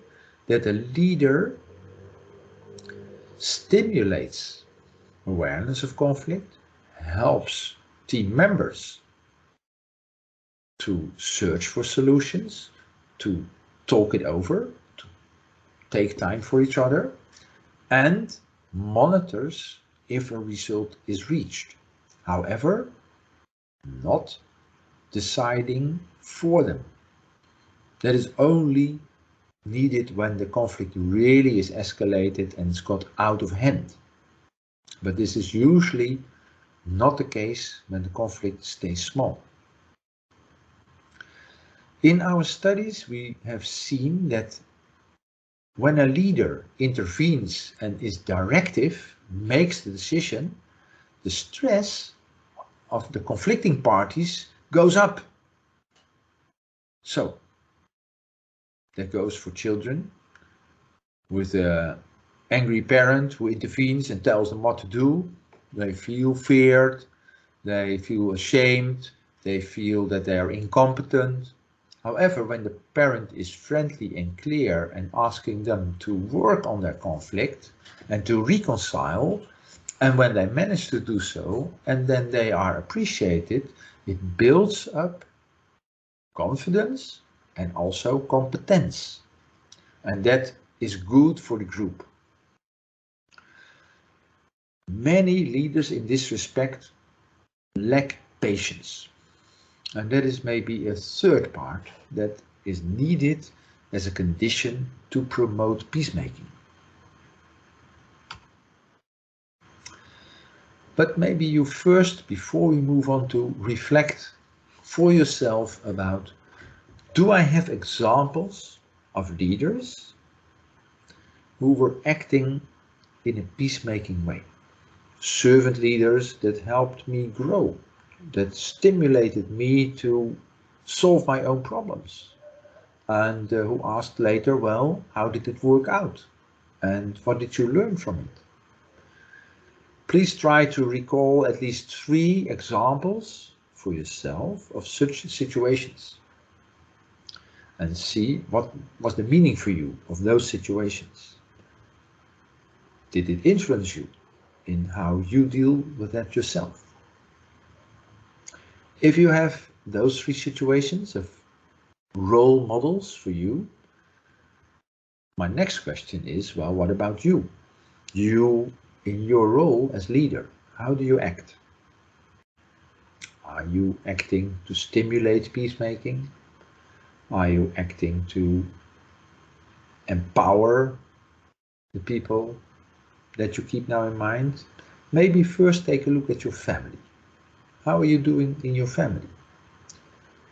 that a leader stimulates awareness of conflict, helps team members to search for solutions, to talk it over, to take time for each other, and monitors if a result is reached. However, not deciding for them. That is only needed when the conflict really is escalated and it's got out of hand. But this is usually not the case when the conflict stays small. In our studies, we have seen that when a leader intervenes and is directive, makes the decision, the stress of the conflicting parties goes up. So, that goes for children with an angry parent who intervenes and tells them what to do. They feel feared, they feel ashamed, they feel that they are incompetent. However, when the parent is friendly and clear and asking them to work on their conflict and to reconcile, and when they manage to do so, and then they are appreciated, it builds up confidence and also competence. And that is good for the group. Many leaders in this respect lack patience. And that is maybe a third part that is needed as a condition to promote peacemaking. But maybe you first, before we move on, to reflect for yourself about, do I have examples of leaders who were acting in a peacemaking way? Servant leaders that helped me grow, that stimulated me to solve my own problems, and who asked later, well, how did it work out? And what did you learn from it? Please try to recall at least 3 examples for yourself of such situations and see what was the meaning for you of those situations. Did it influence you in how you deal with that yourself? If you have those 3 situations of role models for you, my next question is, well, what about you? You in your role as leader, how do you act? Are you acting to stimulate peacemaking? Are you acting to empower the people that you keep now in mind, maybe first take a look at your family. How are you doing in your family?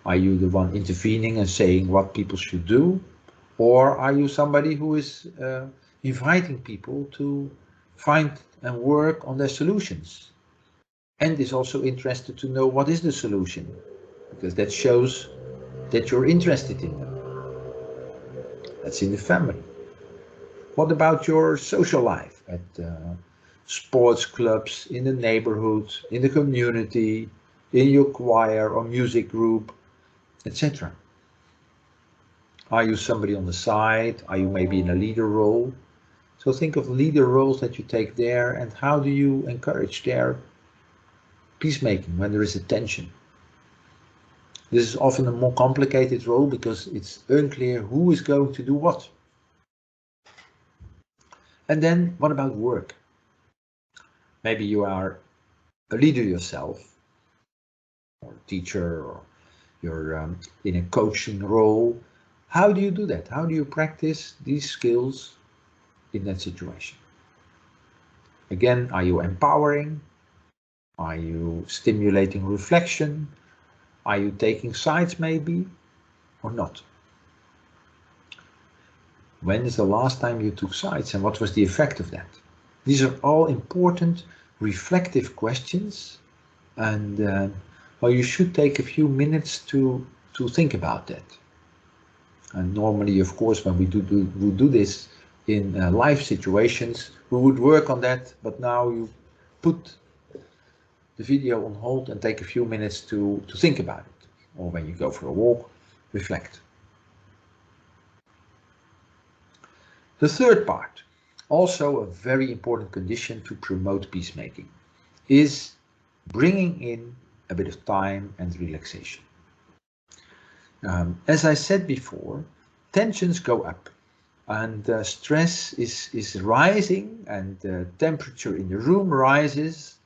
Are you the one intervening and saying what people should do? Or are you somebody who is inviting people to find and work on their solutions? And is also interested to know what is the solution, because that shows that you're interested in them. That's in the family. What about your social life at sports clubs, in the neighborhood, in the community, in your choir or music group, etc.? Are you somebody on the side? Are you maybe in a leader role? So think of leader roles that you take there, and how do you encourage their peacemaking when there is a tension? This is often a more complicated role because it's unclear who is going to do what. And then what about work? Maybe you are a leader yourself, or a teacher, or you're in a coaching role. How do you do that? How do you practice these skills in that situation? Again, are you empowering? Are you stimulating reflection? Are you taking sides maybe, or not? When is the last time you took sides, and what was the effect of that? These are all important reflective questions, and well, you should take a few minutes to think about that. And normally, of course, when we do this in live situations, we would work on that, but now you put the video on hold and take a few minutes to think about it. Or when you go for a walk, reflect. The third part, also a very important condition to promote peacemaking, is bringing in a bit of time and relaxation. As I said before, tensions go up, and stress is rising, and the temperature in the room rises,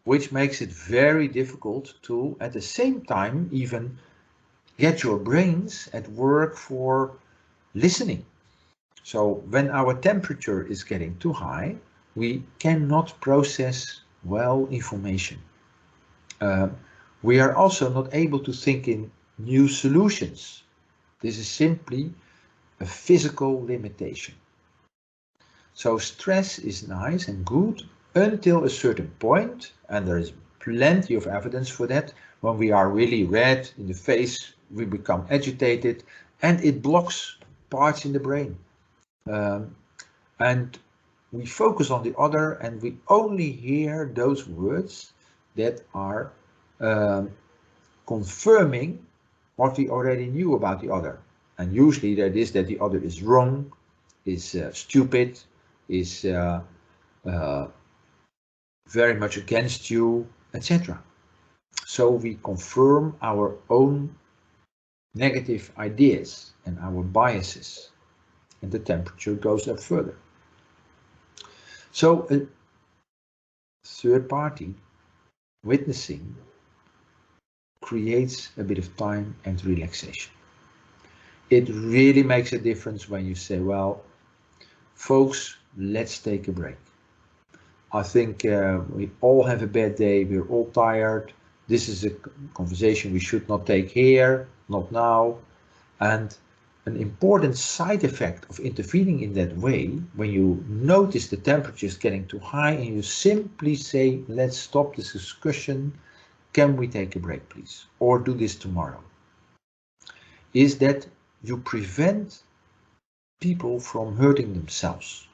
which makes it very difficult to, at the same time, even get your brains at work for listening. So when our temperature is getting too high, we cannot process well information. We are also not able to think in new solutions. This is simply a physical limitation. So stress is nice and good until a certain point, and there is plenty of evidence for that. When we are really red in the face, we become agitated, and it blocks parts in the brain. And we focus on the other, and we only hear those words that are confirming what we already knew about the other. And usually that is that the other is wrong, is stupid, is very much against you, etc. So we confirm our own negative ideas and our biases, and the temperature goes up further. So a third party witnessing creates a bit of time and relaxation. It really makes a difference when you say, well, folks, let's take a break. I think we all have a bad day, we're all tired. This is a conversation we should not take here, not now. And an important side effect of intervening in that way, when you notice the temperature is getting too high and you simply say, let's stop this discussion, can we take a break please, or do this tomorrow, is that you prevent people from hurting themselves.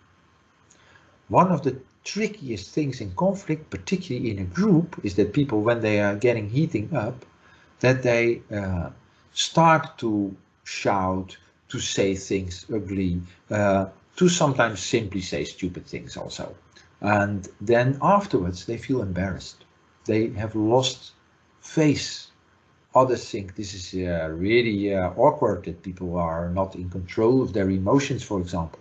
One of the trickiest things in conflict, particularly in a group, is that people, when they are getting heating up, that they start to shout, to say things ugly, to sometimes simply say stupid things also. And then afterwards they feel embarrassed. They have lost face. Others think this is really awkward, that people are not in control of their emotions, for example.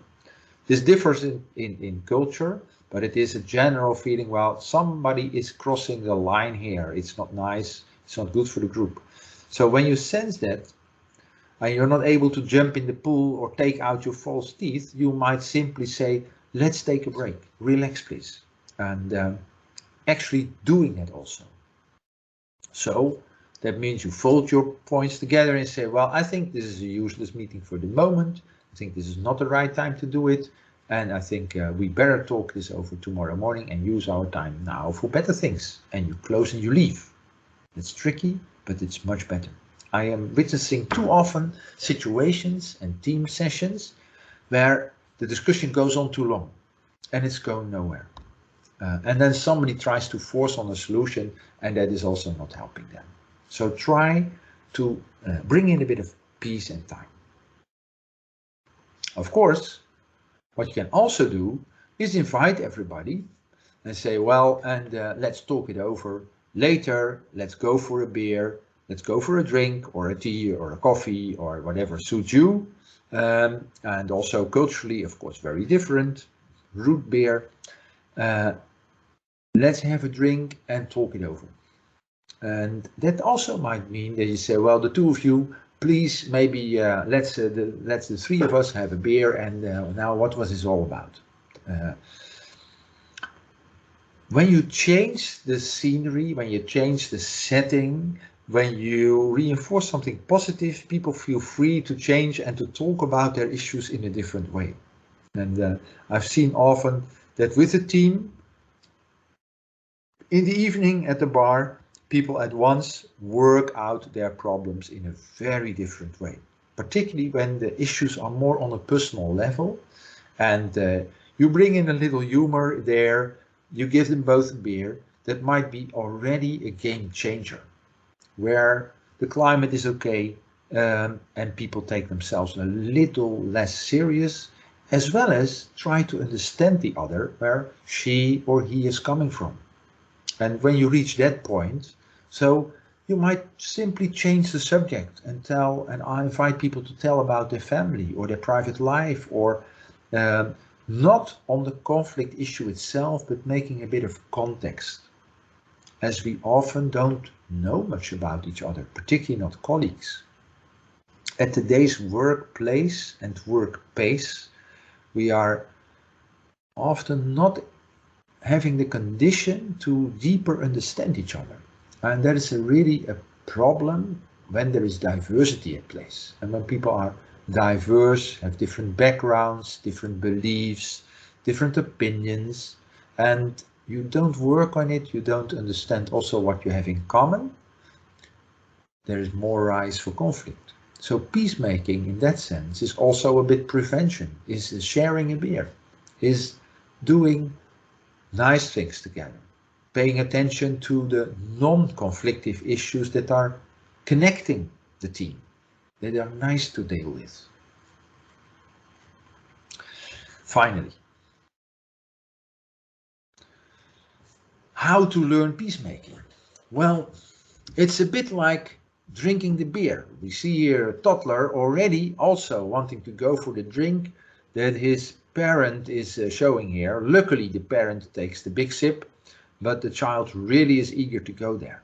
This differs in culture, but it is a general feeling, well, somebody is crossing the line here. It's not nice. It's not good for the group. So when you sense that, and you're not able to jump in the pool or take out your false teeth, you might simply say, let's take a break, relax please. And actually doing it also. So that means you fold your points together and say, well, I think this is a useless meeting for the moment. I think this is not the right time to do it. And I think we better talk this over tomorrow morning and use our time now for better things. And you close and you leave. It's tricky, but it's much better. I am witnessing too often situations and team sessions where the discussion goes on too long and it's going nowhere. And then somebody tries to force on a solution, and that is also not helping them. So try to bring in a bit of peace and time. Of course, what you can also do is invite everybody and say, well, and let's talk it over later. Let's go for a beer. Let's go for a drink or a tea or a coffee or whatever suits you. And also culturally, of course, very different. Root beer. Let's have a drink and talk it over. And that also might mean that you say, well, the two of you, please, maybe let's the three of us have a beer, and now what was this all about? When you change the scenery, when you change the setting, when you reinforce something positive, people feel free to change and to talk about their issues in a different way. And I've seen often that with a team, in the evening at the bar, people at once work out their problems in a very different way, particularly when the issues are more on a personal level, and you bring in a little humor there, you give them both a beer, that might be already a game changer, where the climate is okay, and people take themselves a little less serious, as well as try to understand the other, where she or he is coming from. And when you reach that point, so you might simply change the subject and I invite people to tell about their family or their private life, or not on the conflict issue itself, but making a bit of context. As we often don't know much about each other, particularly not colleagues. At today's workplace and work pace, we are often not having the condition to deeper understand each other. And that is really a problem when there is diversity at place. And when people are diverse, have different backgrounds, different beliefs, different opinions, and you don't work on it, you don't understand also what you have in common, there is more rise for conflict. So peacemaking in that sense is also a bit prevention, is sharing a beer, is doing nice things together, paying attention to the non-conflictive issues that are connecting the team, that are nice to deal with. Finally, how to learn peacemaking? Well, it's a bit like drinking the beer. We see here a toddler already also wanting to go for the drink that his parent is showing here. Luckily, the parent takes the big sip, but the child really is eager to go there.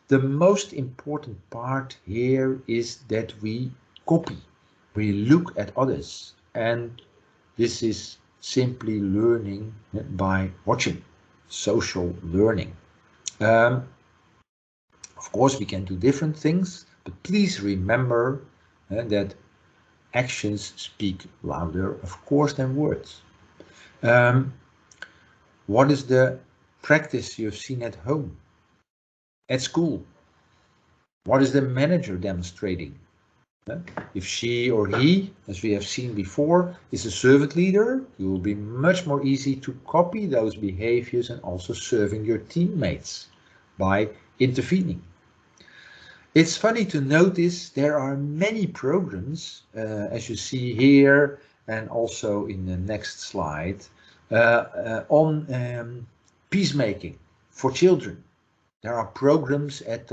The most important part here is that we copy, we look at others, and this is simply learning by watching, social learning. Of course, we can do different things, but please remember that actions speak louder, of course, than words. What is the practice you've seen at home, at school? What is the manager demonstrating? If she or he, as we have seen before, is a servant leader, it will be much more easy to copy those behaviors and also serving your teammates by intervening. It's funny to notice there are many programs, as you see here and also in the next slide, on peacemaking for children. There are programs at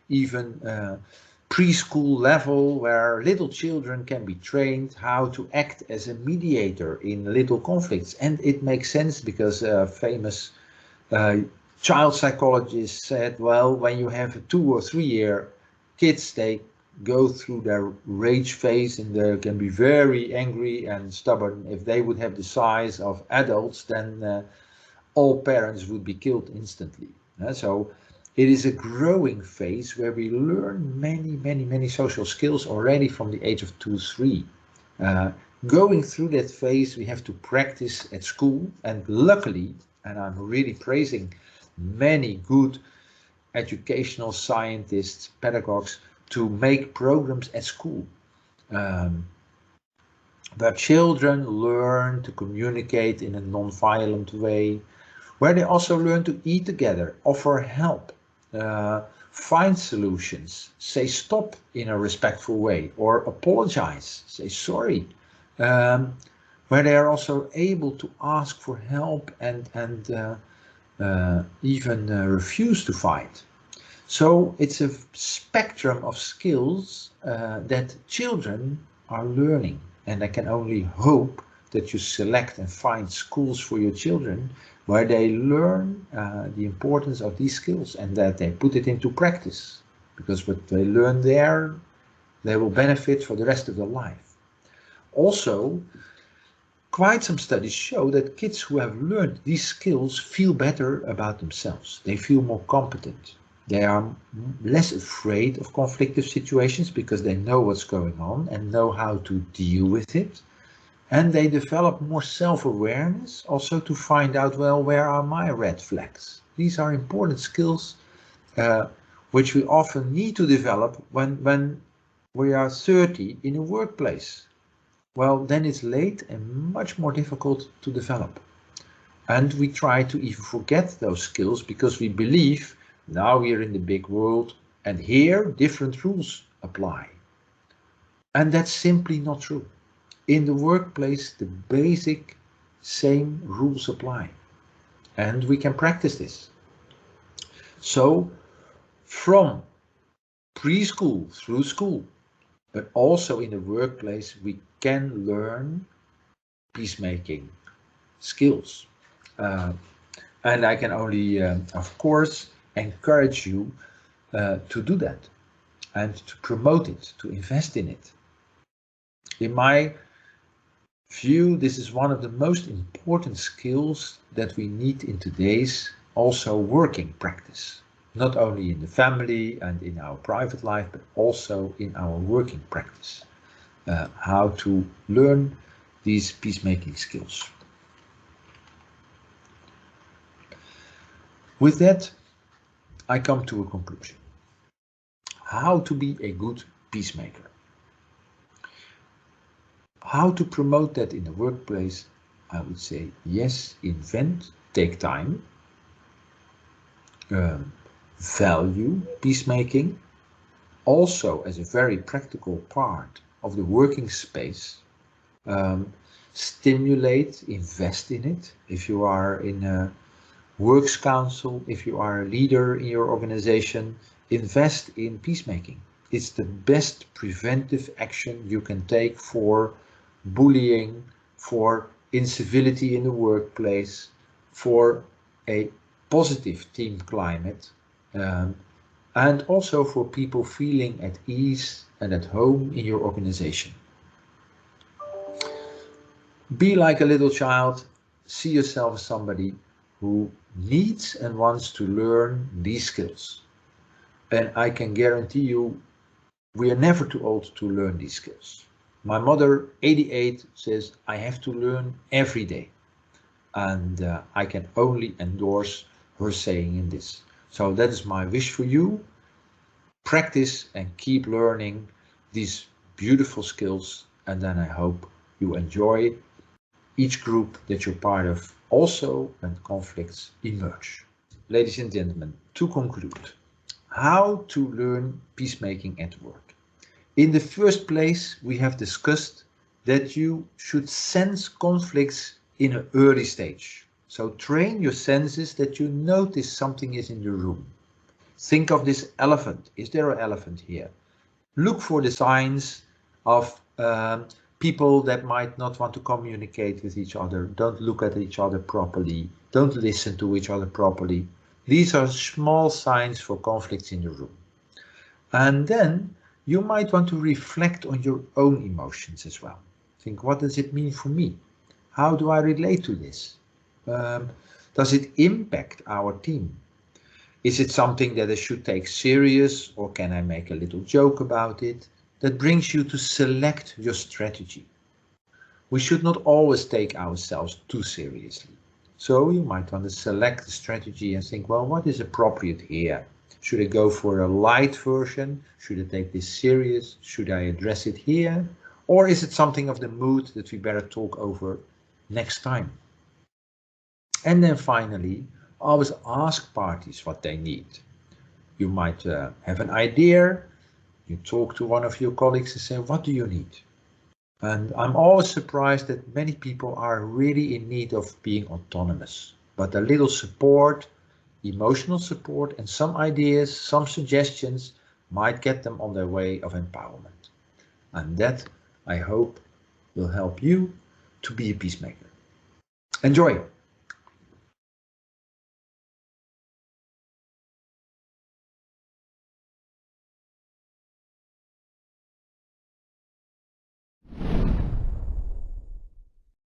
even preschool level where little children can be trained how to act as a mediator in little conflicts. And it makes sense because famous child psychologist said, well, when you have a 2 or 3 year kids, they go through their rage phase and they can be very angry and stubborn. If they would have the size of adults, then all parents would be killed instantly. So it is a growing phase where we learn many social skills already from the age of 2, 3. Going through that phase, we have to practice at school, and luckily, and I'm really praising many good educational scientists, pedagogues, to make programs at school where children learn to communicate in a non-violent way, where they also learn to eat together, offer help, find solutions, say stop in a respectful way, or apologize, say sorry, where they are also able to ask for help and even refuse to fight. So it's a spectrum of skills that children are learning, and I can only hope that you select and find schools for your children where they learn the importance of these skills and that they put it into practice, because what they learn there, they will benefit for the rest of their life. Also, quite some studies show that kids who have learned these skills feel better about themselves. They feel more competent. They are less afraid of conflictive situations because they know what's going on and know how to deal with it. And they develop more self-awareness also to find out, well, where are my red flags? These are important skills which we often need to develop when we are 30 in a workplace. Well, then it's late and much more difficult to develop. And we try to even forget those skills because we believe now we are in the big world and here different rules apply. And that's simply not true. In the workplace, the basic same rules apply. And we can practice this. So from preschool through school, but also in the workplace, we can learn peacemaking skills. And I can only, of course, encourage you to do that and to promote it, to invest in it. In my view, this is one of the most important skills that we need in today's also working practice. Not only in the family and in our private life, but also in our working practice. How to learn these peacemaking skills. With that, I come to a conclusion. How to be a good peacemaker. How to promote that in the workplace? I would say yes, invent, take time, value peacemaking, also as a very practical part of the working space, stimulate, invest in it. If you are in a works council, if you are a leader in your organization, invest in peacemaking. It's the best preventive action you can take for bullying, for incivility in the workplace, for a positive team climate, and also for people feeling at ease and at home in your organization. Be like a little child, see yourself as somebody who needs and wants to learn these skills. And I can guarantee you, we are never too old to learn these skills. My mother, 88, says, I have to learn every day. And I can only endorse her saying in this. So that is my wish for you. Practice and keep learning these beautiful skills. And then I hope you enjoy each group that you're part of, also when conflicts emerge. Ladies and gentlemen, to conclude, how to learn peacemaking at work. In the first place, we have discussed that you should sense conflicts in an early stage. So train your senses that you notice something is in the room. Think of this elephant. Is there an elephant here? Look for the signs of people that might not want to communicate with each other, don't look at each other properly, don't listen to each other properly. These are small signs for conflicts in the room. And then You might want to reflect on your own emotions as well. Think, what does it mean for me? How do I relate to this? Does it impact our team? Is it something that I should take serious, or can I make a little joke about it? That brings you to select your strategy. We should not always take ourselves too seriously. So you might want to select the strategy and think, well, what is appropriate here? Should I go for a light version? Should I take this serious? Should I address it here? Or is it something of the mood that we better talk over next time? And then finally, always ask parties what they need. You might have an idea. You talk to one of your colleagues and say, what do you need? And I'm always surprised that many people are really in need of being autonomous, but a little support, emotional support, and some ideas, some suggestions might get them on their way of empowerment. And that, I hope, will help you to be a peacemaker. Enjoy!